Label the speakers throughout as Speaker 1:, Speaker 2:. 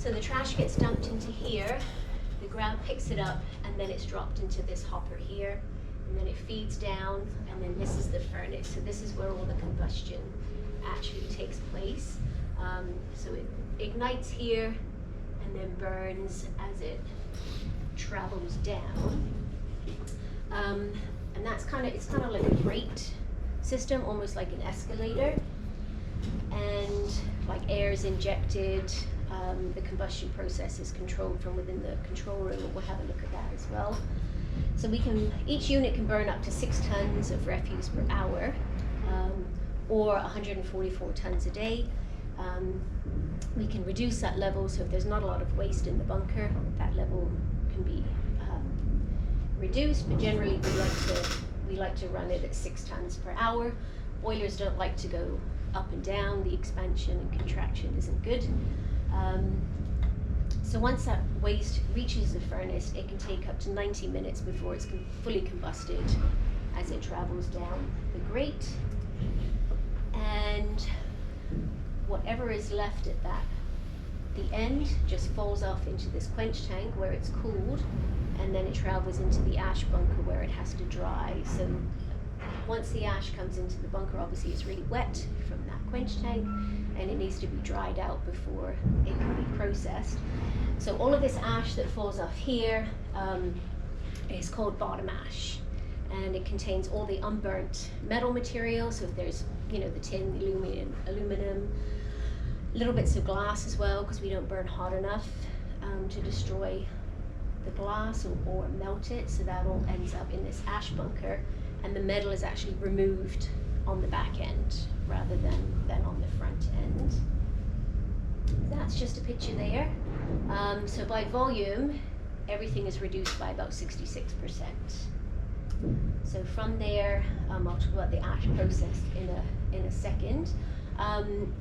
Speaker 1: So the trash gets dumped into here, the ground picks it up, and then it's dropped into this hopper here, and then it feeds down, and then this is the furnace. So this is where all the combustion actually takes place. So it ignites here and then burns as it travels down. And that's it's kind of like a grate system, almost like an escalator. And like air is injected, the combustion process is controlled from within the control room, and we'll have a look at that as well. So each unit can burn up to 6 tons of refuse per hour, or 144 tons a day. We can reduce that level, so if there's not a lot of waste in the bunker, that level can be reduced, but generally we like to run it at 6 tons per hour. Boilers don't like to go up and down, the expansion and contraction isn't good. So once that waste reaches the furnace, it can take up to 90 minutes before it's fully combusted as it travels down the grate. And whatever is left at the end just falls off into this quench tank where it's cooled, and then it travels into the ash bunker where it has to dry. So once the ash comes into the bunker, obviously it's really wet from that quench tank, and it needs to be dried out before it can be processed. So all of this ash that falls off here is called bottom ash, and it contains all the unburnt metal material. So if there's, the tin, the aluminum, little bits of glass as well, because we don't burn hot enough to destroy the glass or melt it. So that all ends up in this ash bunker, and the metal is actually removed on the back end rather than on the front end. That's just a picture there. So by volume, everything is reduced by about 66%. So from there, I'll talk about the ash process in a second.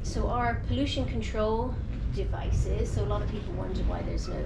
Speaker 1: So our pollution control devices, so a lot of people wonder why there's no